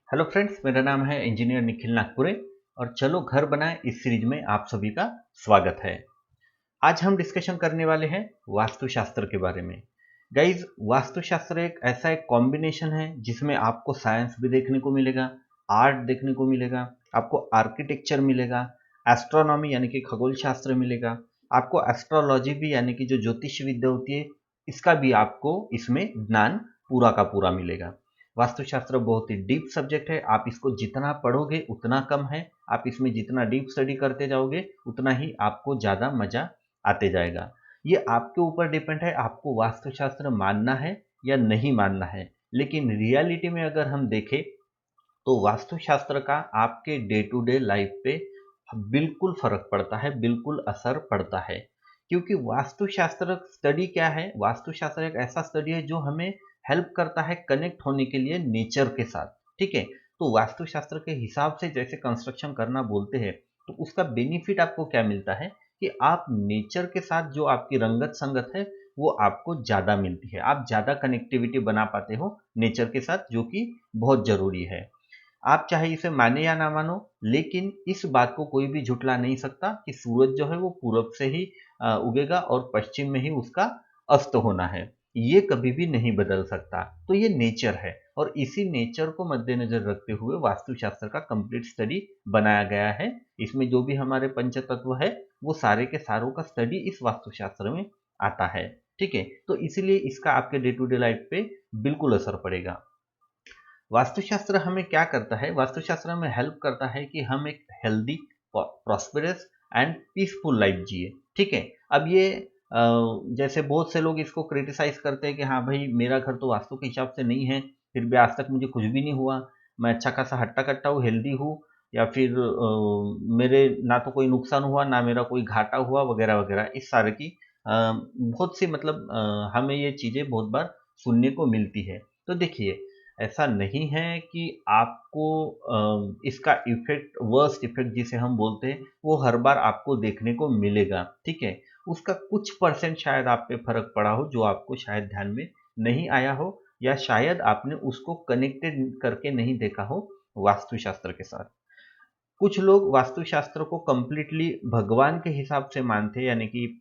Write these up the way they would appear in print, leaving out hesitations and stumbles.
Hello friends, मेरा नाम है इंजीनियर निखिल नागपुरे और चलो घर बनाएं इस सीरीज में आप सभी का स्वागत है। आज हम डिस्कशन करने वाले हैं वास्तुशास्त्र के बारे में। गाइज, वास्तुशास्त्र एक कॉम्बिनेशन है जिसमें आपको साइंस भी देखने को मिलेगा, आर्ट देखने को मिलेगा, आपको आर्किटेक्चर मिलेगा, एस्ट्रोनॉमी यानी कि खगोल शास्त्र मिलेगा, आपको एस्ट्रोलॉजी भी यानी कि जो ज्योतिष विद्या होती है इसका भी आपको इसमें ज्ञान पूरा का पूरा मिलेगा। वास्तुशास्त्र बहुत ही डीप सब्जेक्ट है, आप इसको जितना पढ़ोगे उतना कम है। आप इसमें जितना डीप स्टडी करते जाओगे उतना ही आपको ज़्यादा मजा आते जाएगा। ये आपके ऊपर डिपेंड है, आपको वास्तुशास्त्र मानना है या नहीं मानना है। लेकिन रियलिटी में अगर हम देखें तो वास्तुशास्त्र का आपके डे टू डे लाइफ पे बिल्कुल फर्क पड़ता है, बिल्कुल असर पड़ता है। क्योंकि वास्तुशास्त्र स्टडी क्या है? वास्तुशास्त्र एक ऐसा स्टडी है जो हमें हेल्प करता है कनेक्ट होने के लिए नेचर के साथ। ठीक है, तो वास्तुशास्त्र के हिसाब से जैसे कंस्ट्रक्शन करना बोलते हैं तो उसका बेनिफिट आपको क्या मिलता है कि आप नेचर के साथ जो आपकी रंगत संगत है वो आपको ज़्यादा मिलती है। आप ज़्यादा कनेक्टिविटी बना पाते हो नेचर के साथ, जो कि बहुत ज़रूरी है। आप चाहे इसे माने या ना मानो, लेकिन इस बात को कोई भी झुठला नहीं सकता कि सूरज जो है वो पूरब से ही उगेगा और पश्चिम में ही उसका अस्त होना है। ये कभी भी नहीं बदल सकता। तो ये नेचर है और इसी नेचर को मद्देनजर रखते हुए वास्तुशास्त्र का कंप्लीट स्टडी बनाया गया है। इसमें जो भी हमारे पंच तत्व है वो सारे के सारों का स्टडी इस वास्तुशास्त्र में आता है। ठीक है, तो इसीलिए इसका आपके डे टू डे लाइफ पे बिल्कुल असर पड़ेगा। वास्तुशास्त्र हमें क्या करता है? वास्तुशास्त्र हमें हेल्प करता है कि हम एक healthy, prosperous and peaceful life जिए। ठीक है, अब ये जैसे बहुत से लोग इसको क्रिटिसाइज करते हैं कि हाँ भाई, मेरा घर तो वास्तु के हिसाब से नहीं है, फिर भी आज तक मुझे कुछ भी नहीं हुआ, मैं अच्छा खासा हट्टा कट्टा हूँ, हेल्दी हूँ, या फिर मेरे ना तो कोई नुकसान हुआ ना मेरा कोई घाटा हुआ, वगैरह वगैरह। इस सारे की बहुत सी मतलब हमें ये चीज़ें बहुत बार सुनने को मिलती है। तो देखिए, ऐसा नहीं है कि आपको इसका इफेक्ट, वर्स्ट इफेक्ट जिसे हम बोलते हैं, वो हर बार आपको देखने को मिलेगा। ठीक है, उसका कुछ परसेंट शायद आप पे फर्क पड़ा हो जो आपको शायद ध्यान में नहीं आया हो, या शायद आपने उसको कनेक्टेड करके नहीं देखा हो वास्तुशास्त्र के साथ। कुछ लोग वास्तुशास्त्र को कंप्लीटली भगवान के हिसाब से मानते हैं, यानी कि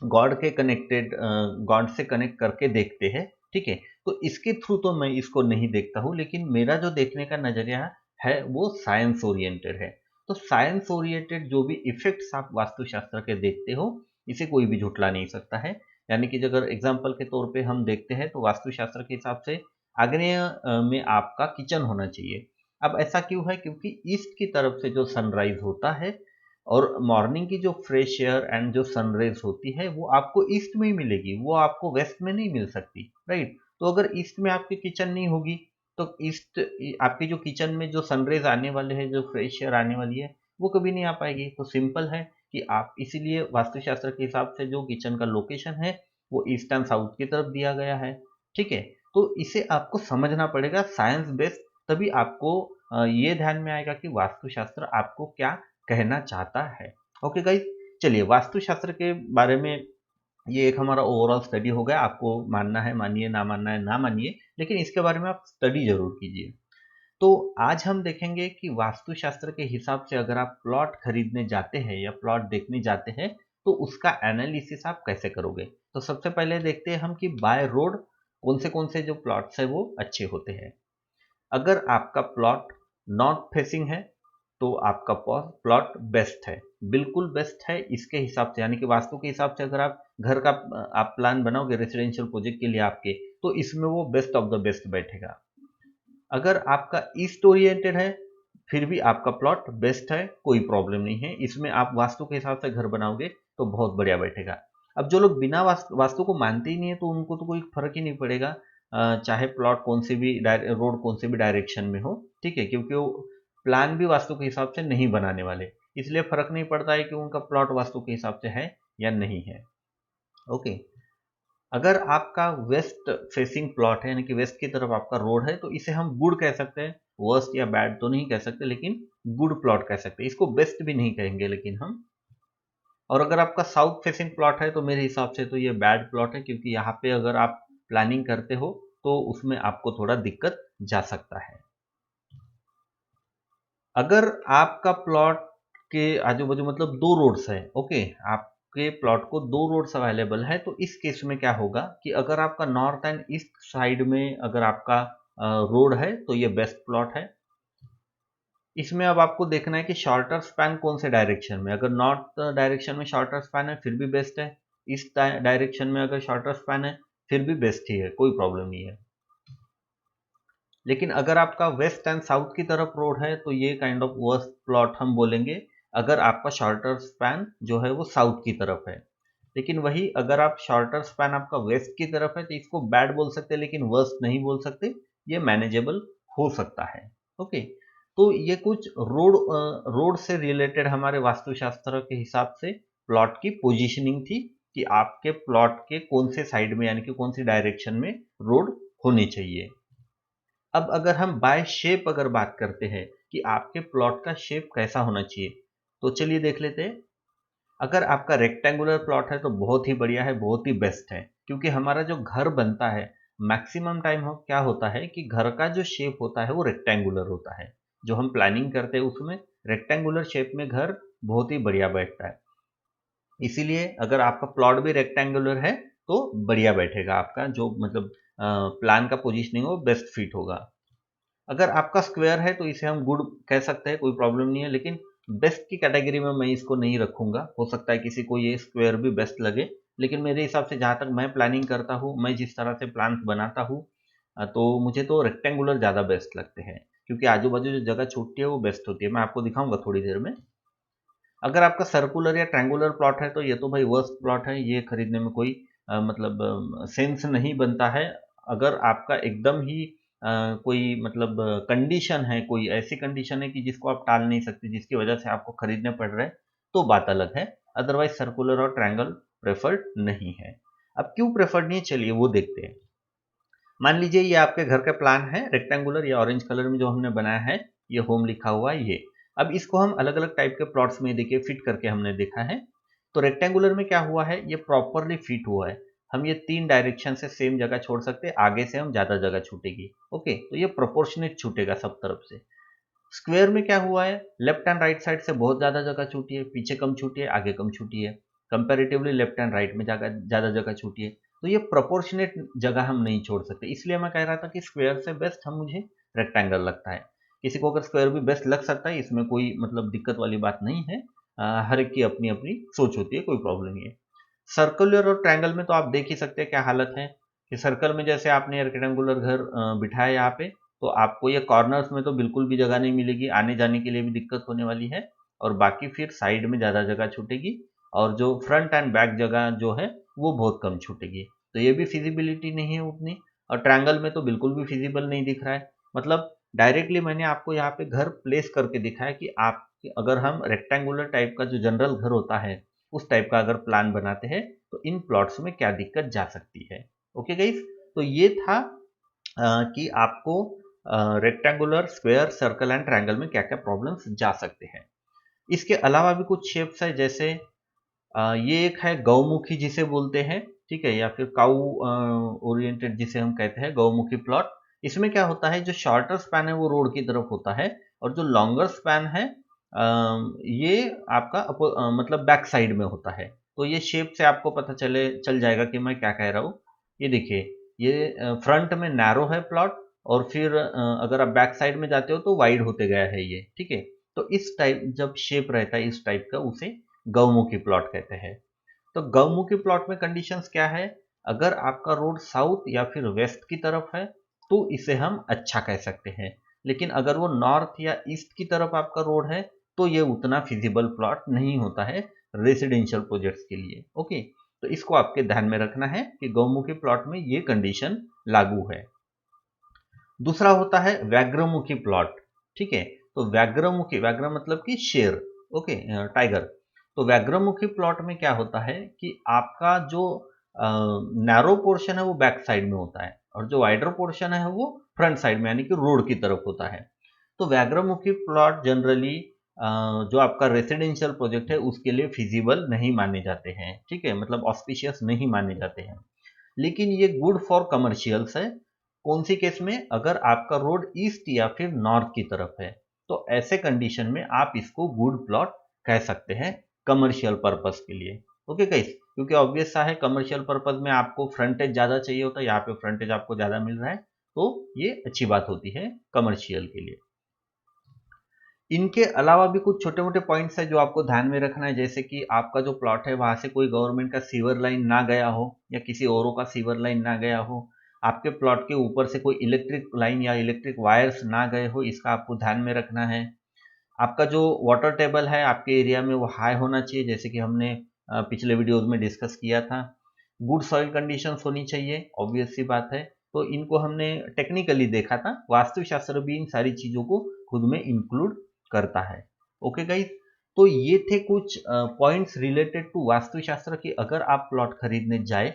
गॉड के कनेक्टेड, गॉड से कनेक्ट करके देखते हैं। ठीक है, तो इसके थ्रू तो मैं इसको नहीं देखता हूँ, लेकिन मेरा जो देखने का नजरिया है वो साइंस ओरिएंटेड है। तो साइंस ओरिएंटेड जो भी इफेक्ट्स आप वास्तुशास्त्र के देखते हो, इसे कोई भी झुठला नहीं सकता है। यानी कि अगर एग्जाम्पल के तौर पे हम देखते हैं तो वास्तुशास्त्र के हिसाब से आग्नेय में आपका किचन होना चाहिए। अब ऐसा क्यों है? क्योंकि ईस्ट की तरफ से जो सनराइज होता है और मॉर्निंग की जो फ्रेश एयर एंड जो सनरेज होती है वो आपको ईस्ट में ही मिलेगी, वो आपको वेस्ट में नहीं मिल सकती। राइट, तो अगर ईस्ट में आपकी किचन नहीं होगी तो ईस्ट, आपकी जो किचन में जो सनरेज आने वाले हैं, जो फ्रेश एयर आने वाली है, वो कभी नहीं आ पाएगी। तो सिंपल है कि आप, इसीलिए वास्तुशास्त्र के हिसाब से जो किचन का लोकेशन है वो ईस्ट एंड साउथ की तरफ दिया गया है। ठीक है, तो इसे आपको समझना पड़ेगा साइंस बेस्ड, तभी आपको ये ध्यान में आएगा कि वास्तुशास्त्र आपको क्या कहना चाहता है। ओके गाइज, चलिए वास्तुशास्त्र के बारे में ये एक हमारा ओवरऑल स्टडी हो गया। आपको मानना है मानिए, ना मानना है ना मानिए, लेकिन इसके बारे में आप स्टडी जरूर कीजिए। तो आज हम देखेंगे कि वास्तुशास्त्र के हिसाब से अगर आप प्लॉट खरीदने जाते हैं या प्लॉट देखने जाते हैं तो उसका एनालिसिस आप कैसे करोगे। तो सबसे पहले देखते हैं हम कि बाय रोड कौन से जो प्लॉट्स है वो अच्छे होते हैं। अगर आपका प्लॉट नॉर्थ फेसिंग है तो आपका प्लॉट बेस्ट है, बिल्कुल बेस्ट है इसके हिसाब से। यानी कि वास्तु के हिसाब से अगर आप घर का आप प्लान बनाओगे रेसिडेंशियल प्रोजेक्ट के लिए आपके, तो इसमें वो बेस्ट ऑफ द बेस्ट बैठेगा। अगर आपका ईस्ट ओरिएंटेड है फिर भी आपका प्लॉट बेस्ट है, कोई प्रॉब्लम नहीं है, इसमें आप वास्तु के हिसाब से घर बनाओगे तो बहुत बढ़िया बैठेगा। अब जो लोग बिना वास्तु को मानते ही नहीं है तो उनको तो कोई फर्क ही नहीं पड़ेगा, चाहे प्लॉट कौन से भी रोड कौन से भी डायरेक्शन में हो। ठीक है, क्योंकि वो प्लान भी वास्तु के हिसाब से नहीं बनाने वाले, इसलिए फर्क नहीं पड़ता है कि उनका प्लॉट वास्तु के हिसाब से है या नहीं है। ओके, अगर आपका वेस्ट फेसिंग प्लॉट है, यानी कि वेस्ट की तरफ आपका रोड है, तो इसे हम गुड कह सकते हैं। वर्स्ट या बैड तो नहीं कह सकते, लेकिन गुड प्लॉट कह सकते हैं, इसको बेस्ट भी नहीं कहेंगे लेकिन हम। और अगर आपका साउथ फेसिंग प्लॉट है तो मेरे हिसाब से तो ये बैड प्लॉट है, क्योंकि यहाँ पे अगर आप प्लानिंग करते हो तो उसमें आपको थोड़ा दिक्कत जा सकता है। अगर आपका प्लॉट के आजू बाजू मतलब दो रोड्स है, ओके, आपके प्लॉट को दो रोड्स अवेलेबल है, तो इस केस में क्या होगा कि अगर आपका नॉर्थ एंड ईस्ट साइड में अगर आपका रोड है तो ये बेस्ट प्लॉट है। इसमें अब आपको देखना है कि शॉर्टर स्पैन कौन से डायरेक्शन में, अगर नॉर्थ डायरेक्शन में शॉर्टर स्पैन है फिर भी बेस्ट है, ईस्ट डायरेक्शन में अगर शॉर्टर स्पैन है फिर भी बेस्ट ही है, कोई प्रॉब्लम नहीं है। लेकिन अगर आपका वेस्ट एंड साउथ की तरफ रोड है तो ये काइंड ऑफ वर्स्ट प्लॉट हम बोलेंगे, अगर आपका शॉर्टर स्पैन जो है वो साउथ की तरफ है। लेकिन वही अगर आप शॉर्टर स्पैन आपका वेस्ट की तरफ है तो इसको बैड बोल सकते हैं लेकिन वर्स्ट नहीं बोल सकते, ये मैनेजेबल हो सकता है। ओके, तो ये कुछ रोड से रिलेटेड हमारे वास्तुशास्त्र के हिसाब से प्लॉट की पोजीशनिंग थी कि आपके प्लॉट के कौन से साइड में यानी कि कौन सी डायरेक्शन में रोड होनी चाहिए। अब अगर हम बाय शेप अगर बात करते हैं कि आपके प्लॉट का शेप कैसा होना चाहिए, तो चलिए देख लेते हैं। अगर आपका रेक्टेंगुलर प्लॉट है तो बहुत ही बढ़िया है, बहुत ही बेस्ट है, क्योंकि हमारा जो घर बनता है मैक्सिमम टाइम हो क्या होता है कि घर का जो शेप होता है वो रेक्टेंगुलर होता है। जो हम प्लानिंग करते हैं उसमें रेक्टेंगुलर शेप में घर बहुत ही बढ़िया बैठता है। इसीलिए अगर आपका प्लॉट भी रेक्टेंगुलर है तो बढ़िया बैठेगा, आपका जो मतलब प्लान का पोजीशनिंग हो बेस्ट फिट होगा। अगर आपका स्क्वायर है तो इसे हम गुड कह सकते हैं, कोई प्रॉब्लम नहीं है, लेकिन बेस्ट की कैटेगरी में मैं इसको नहीं रखूंगा। हो सकता है किसी को ये स्क्वायर भी बेस्ट लगे, लेकिन मेरे हिसाब से जहाँ तक मैं प्लानिंग करता हूँ, मैं जिस तरह से प्लान बनाता हूँ, तो मुझे तो रेक्टेंगुलर ज़्यादा बेस्ट लगते हैं, क्योंकि आजू बाजू जो जगह छूटती है वो बेस्ट होती है। मैं आपको दिखाऊंगा थोड़ी देर में। अगर आपका सर्कुलर या ट्रायंगुलर प्लॉट है तो ये तो भाई वर्स्ट प्लॉट है, ये खरीदने में कोई मतलब सेंस नहीं बनता है। अगर आपका एकदम ही कोई मतलब कंडीशन है, कोई ऐसी कंडीशन है कि जिसको आप टाल नहीं सकते, जिसकी वजह से आपको खरीदने पड़ रहे हैं, तो बात अलग है। अदरवाइज सर्कुलर और ट्रायंगल प्रेफर्ड नहीं है। अब क्यों प्रेफर्ड नहीं है, चलिए वो देखते हैं। मान लीजिए ये आपके घर का प्लान है, रेक्टेंगुलर या ऑरेंज कलर में जो हमने बनाया है, ये होम लिखा हुआ है ये। अब इसको हम अलग अलग टाइप के प्लॉट्स में देखिए फिट करके हमने देखा है। तो रेक्टेंगुलर में क्या हुआ है, ये प्रॉपरली फिट हुआ है। हम ये तीन डायरेक्शन से सेम जगह छोड़ सकते हैं, आगे से हम ज्यादा जगह छूटेगी। ओके, तो ये प्रोपोर्शनेट छूटेगा सब तरफ से। स्क्वायर में क्या हुआ है, लेफ्ट एंड राइट साइड से बहुत ज्यादा जगह छूटी है, पीछे कम छूटी है, आगे कम छूटी है। कंपेरेटिवली लेफ्ट एंड राइट में ज्यादा जगह छूटी है। तो ये प्रोपोर्शनेट जगह हम नहीं छोड़ सकते, इसलिए मैं कह रहा था कि स्क्वायर से बेस्ट हम मुझे रेक्टेंगल लगता है। किसी को अगर स्क्वायर भी बेस्ट लग सकता है, इसमें कोई मतलब दिक्कत वाली बात नहीं है। हर एक की अपनी अपनी सोच होती है, कोई प्रॉब्लम नहीं है। सर्कुलर और ट्रायंगल में तो आप देख ही सकते हैं क्या हालत है कि सर्कल में जैसे आपने रेक्टेंगुलर घर बिठाया यहाँ पे, तो आपको ये कॉर्नर्स में तो बिल्कुल भी जगह नहीं मिलेगी, आने जाने के लिए भी दिक्कत होने वाली है। और बाकी फिर साइड में ज़्यादा जगह छूटेगी, और जो फ्रंट एंड बैक जगह जो है वो बहुत कम छूटेगी। तो ये भी फिजिबिलिटी नहीं है उतनी। और ट्रायंगल में तो बिल्कुल भी फिजिबल नहीं दिख रहा है। मतलब डायरेक्टली मैंने आपको यहाँ पे घर प्लेस करके दिखाया कि आप अगर हम रेक्टेंगुलर टाइप का जो जनरल घर होता है उस टाइप का अगर प्लान बनाते हैं तो इन प्लॉट्स में क्या दिक्कत जा सकती है। ओके गाइस, तो ये था कि आपको rectangular, square, circle and triangle में क्या क्या प्रॉब्लम्स जा सकते हैं। इसके अलावा भी कुछ शेप्स है, जैसे ये एक है गौमुखी जिसे बोलते हैं, ठीक है, या फिर काउ ओरिएंटेड जिसे हम कहते हैं, गौमुखी प्लॉट। इसमें क्या होता है, जो शॉर्टर स्पैन है वो रोड की तरफ होता है, और जो लॉन्गर स्पैन है ये आपका मतलब बैक साइड में होता है। तो ये शेप से आपको पता चल जाएगा कि मैं क्या कह रहा हूँ। ये देखिए, ये फ्रंट में नैरो है प्लॉट, और फिर अगर आप बैक साइड में जाते हो तो वाइड होते गया है ये, ठीक है। तो इस टाइप जब शेप रहता है इस टाइप का, उसे गौमुखी प्लॉट कहते हैं। तो गौमुखी प्लॉट में कंडीशंस क्या है, अगर आपका रोड साउथ या फिर वेस्ट की तरफ है तो इसे हम अच्छा कह सकते हैं। लेकिन अगर वो नॉर्थ या ईस्ट की तरफ आपका रोड है तो ये उतना फिजिबल प्लॉट नहीं होता है रेसिडेंशियल प्रोजेक्ट्स के लिए। ओके, तो इसको आपके ध्यान में रखना है कि गौमुखी प्लॉट में ये कंडीशन लागू है। दूसरा होता है व्याघ्रमुखी प्लॉट, ठीक है। तो व्याघ्र मतलब कि शेर, ओके, टाइगर। तो व्याघ्रमुखी प्लॉट में क्या होता है कि आपका जो नैरो पोर्शन है वो बैक साइड में होता है, और जो वाइडर पोर्शन है वो फ्रंट साइड में यानी कि रोड की तरफ होता है। तो व्याघ्रमुखी प्लॉट जनरली जो आपका रेसिडेंशियल प्रोजेक्ट है उसके लिए फिजिबल नहीं माने जाते हैं, ठीक है, मतलब ऑस्पिशियस नहीं माने जाते हैं। लेकिन ये गुड फॉर कमर्शियल्स है। कौन सी केस में, अगर आपका रोड ईस्ट या फिर नॉर्थ की तरफ है तो ऐसे कंडीशन में आप इसको गुड प्लॉट कह सकते हैं कमर्शियल पर्पस के लिए। ओके गाइस, क्योंकि ऑब्वियस सा है कमर्शियल पर्पस में आपको फ्रंटेज ज़्यादा चाहिए होता है, यहाँ पे फ्रंटेज आपको ज़्यादा मिल रहा है, तो ये अच्छी बात होती है कमर्शियल के लिए। इनके अलावा भी कुछ छोटे मोटे पॉइंट्स है जो आपको ध्यान में रखना है, जैसे कि आपका जो प्लॉट है वहां से कोई गवर्नमेंट का सीवर लाइन ना गया हो या किसी औरों का सीवर लाइन ना गया हो, आपके प्लॉट के ऊपर से कोई इलेक्ट्रिक लाइन या इलेक्ट्रिक वायर्स ना गए हो, इसका आपको ध्यान में रखना है। आपका जो वाटर टेबल है आपके एरिया में वो हाई होना चाहिए, जैसे कि हमने पिछले वीडियोज में डिस्कस किया था। गुड सॉइल कंडीशंस होनी चाहिए, ऑब्वियस सी बात है। तो इनको हमने टेक्निकली देखा था, वास्तुशास्त्र भी इन सारी चीज़ों को खुद में इंक्लूड करता है। ओके गाइस, तो ये थे कुछ पॉइंट्स रिलेटेड टू वास्तुशास्त्र की अगर आप प्लॉट खरीदने जाए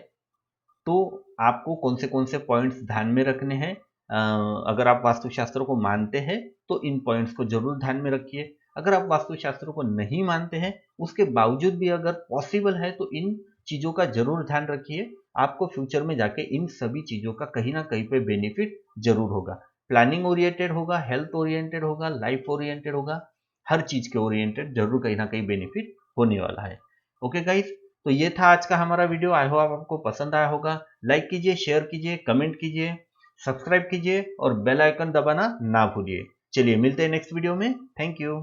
तो आपको कौन से पॉइंट्स ध्यान में रखने हैं। अगर आप वास्तुशास्त्र को मानते हैं तो इन पॉइंट्स को जरूर ध्यान में रखिए। अगर आप वास्तुशास्त्र को नहीं मानते हैं, उसके बावजूद भी अगर पॉसिबल है तो इन चीज़ों का जरूर ध्यान रखिए। आपको फ्यूचर में जाके इन सभी चीज़ों का कहीं ना कहीं पे बेनिफिट जरूर होगा। प्लानिंग ओरिएंटेड होगा, हेल्थ ओरिएंटेड होगा, लाइफ ओरिएंटेड होगा, हर चीज़ के ओरिएंटेड जरूर कहीं ना कहीं बेनिफिट होने वाला है। ओके गाइस, तो ये था आज का हमारा वीडियो। आई होप आपको पसंद आया होगा। लाइक कीजिए, शेयर कीजिए, कमेंट कीजिए, सब्सक्राइब कीजिए और बेल आइकन दबाना ना भूलिए। चलिए मिलते हैं नेक्स्ट वीडियो में। Thank you.